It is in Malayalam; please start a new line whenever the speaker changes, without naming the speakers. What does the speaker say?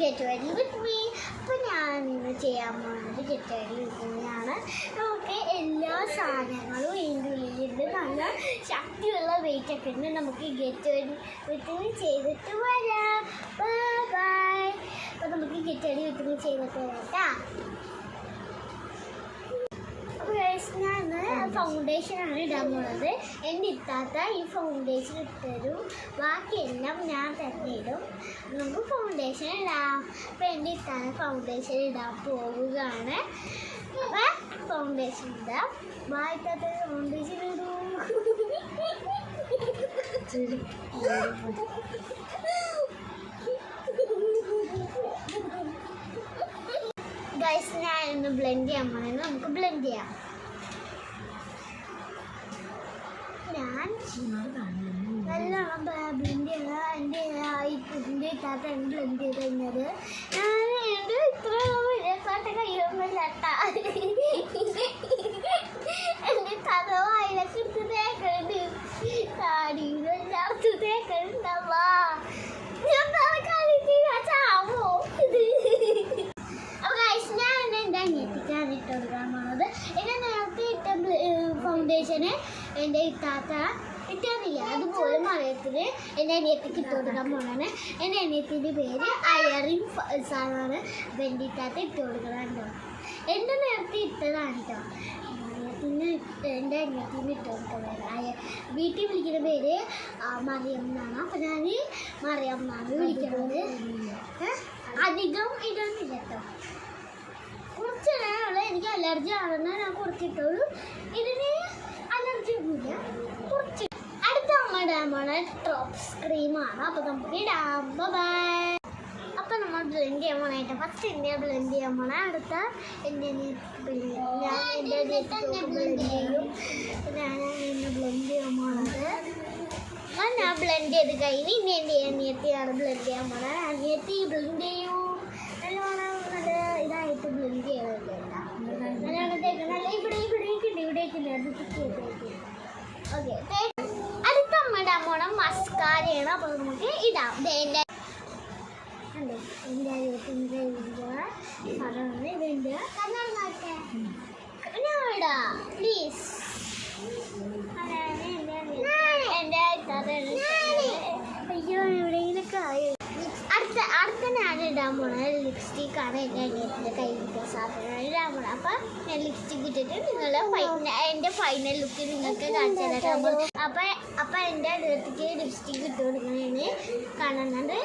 Get ready with me. അപ്പോൾ ഞാൻ ഇന്ന് ചെയ്യാൻ പോകുന്നത് ഗെറ്റ് റെഡി വിത്ത് മീ ആണ്. നമുക്ക് എല്ലാ സാധനങ്ങളും ഇതിൻ്റെ ഉള്ളിലുണ്ട്. നല്ല ശക്തിയുള്ള വെയിറ്റൊക്കെ ഉണ്ട്. നമുക്ക് ഗെറ്റ് റെഡി വിത്ത് മീ ചെയ്തിട്ട് വരാം. ബൈ. അപ്പോൾ നമുക്ക് ഗെറ്റ് റെഡി വിത്ത് മീ ചെയ്തിട്ട് വരാം കേട്ടോ. ഞാൻ ഫൗണ്ടേഷനാണ് ഇടാൻ പോകുന്നത്. എൻ്റെ ഇത്താത്ത ഈ ഫൗണ്ടേഷൻ ഇട്ടരും, ബാക്കിയെല്ലാം ഞാൻ തന്നെ ഇടും. നമുക്ക് ഫൗണ്ടേഷൻ ഇടാം. അപ്പോൾ എൻ്റെ ഇത്താത്ത ഫൗണ്ടേഷൻ ഇടാൻ പോവുകയാണ്. അപ്പം ഫൗണ്ടേഷൻ ഇടാം. ബാക്കിയത്തെ ഫൗണ്ടേഷൻ ഇടൂ. ഗൈസ്, ഞാൻ ഇന്ന് ബ്ലെൻഡ് ചെയ്യാൻ പോകുന്നത്. നമുക്ക് ബ്ലെൻഡ് ചെയ്യാം. ഞാൻ നല്ലോണം ബ്ലെൻഡ് ചെയ്ത എൻ്റെ ഇത്താത്ത ബ്ലെൻഡ് ചെയ്ത് കഴിഞ്ഞത് ഞാൻ എൻ്റെ ഇത്ര ഇരപ്പാട്ട കയ്യൊന്നുമില്ല കേട്ടാ. എൻ്റെ ഇത്താത്ത വായിലൊക്കെ എടുത്ത് തേക്കണ്ട്, താടിയിലെല്ലാത്ത തേക്കണ്ടാവാ. ഞാൻ ചാവോ ഞാൻ ഇട്ട് കൊടുക്കാൻ പോണത്. എൻ്റെ നേരത്തെ ഇട്ട ഫൗണ്ടേഷന് എൻ്റെ ഇത്താത്ത ഇട്ടറില്ല, അതുപോലെ മറിയത്തിന് എൻ്റെ അനിയത്തിക്ക് ഇട്ട് കൊടുക്കാൻ പോണാണ്. എൻ്റെ അനിയത്തിൻ്റെ പേര് അയറിൻ സാറാണ്. അപ്പം എൻ്റെ ഇത്താത്ത ഇട്ട് കൊടുക്കണോ. എൻ്റെ നേരത്തെ ഇട്ടതാണ് കേട്ടോ. എൻ്റെ അനിയത്തിന് ഇട്ട് കൊടുക്കുന്നത്. വീട്ടിൽ വിളിക്കുന്ന പേര് മറിയം എന്നാണ്. അപ്പം ഞാൻ മറിയം എന്നാണ് വിളിക്കുന്നത്. അധികം ഇടുന്നില്ല കേട്ടോ. കുറച്ചിടാനുള്ള എനിക്ക് അലർജി ആണെന്ന് ഞാൻ കുറച്ചിട്ടുള്ളൂ. ഇതിന് അലർജി ഒന്നുമില്ല. കുറച്ച് അടുത്ത അമ്മ ഇടാൻ പോണ ഡ്രോപ്സ് ക്രീമാണ്. അപ്പോൾ നമുക്ക് ഇടാം. ബൈ. അപ്പം നമ്മൾ ബ്ലെൻഡ് ചെയ്യാൻ പോണായിട്ട് ഫസ്റ്റ് എൻ്റെ ബ്ലെൻഡ് ചെയ്യാൻ പോണ. അടുത്ത എൻ്റെ ബ്ലെൻഡ് ചെയ്യും. ഞാൻ എന്നെ ബ്ലെൻഡ് ചെയ്യാൻ പോണത്. ഞാൻ ബ്ലെൻഡ് ചെയ്ത് കഴിഞ്ഞ് ഇനി എൻ്റെ അനിയത്തിയാണ് ബ്ലെൻഡ് ചെയ്യാൻ പോണത്. അനിയത്തി ബ്ലെൻഡ് ചെയ്യൂ. നല്ലോണം നല്ല ഇതായിട്ട് ബ്ലെൻഡ് ചെയ്യണമല്ലോ. നല്ലോണം തേക്കണം. ഇവിടേക്കില്ല അത് ഓക്കെ. അടുത്ത അമ്മ ഇടാൻ പോണം മസ്കാരയാണ്. അപ്പോൾ നമുക്ക് ഇടാം. എൻ്റെ അനിയത്തിൻ്റെ സാധനമാണ് ഇതുണ്ട്. ഞാൻ ഇടാം പ്ലീസ്. എൻ്റെ അയ്യോ എവിടെയെങ്കിലൊക്കെ ആയി. അടുത്ത ഞാൻ ഇടാൻ പോണത് ലിപ്സ്റ്റിക്കാണ്. എൻ്റെ അനിയത്തിൻ്റെ കയ്യിലത്തെ സാധനം ഇടാൻ പോണത്. അപ്പം ഞാൻ ലിപ്സ്റ്റിക്ക് ഇട്ടിട്ട് എൻ്റെ ഫൈനൽ ലുക്ക് നിങ്ങൾക്ക് കാണിച്ചു തരാൻ പോകും. അപ്പം എൻ്റെ അടുത്തേക്ക് ലിപ്സ്റ്റിക്ക് ഇട്ട് കൊടുക്കണേന് കാണുന്നത്.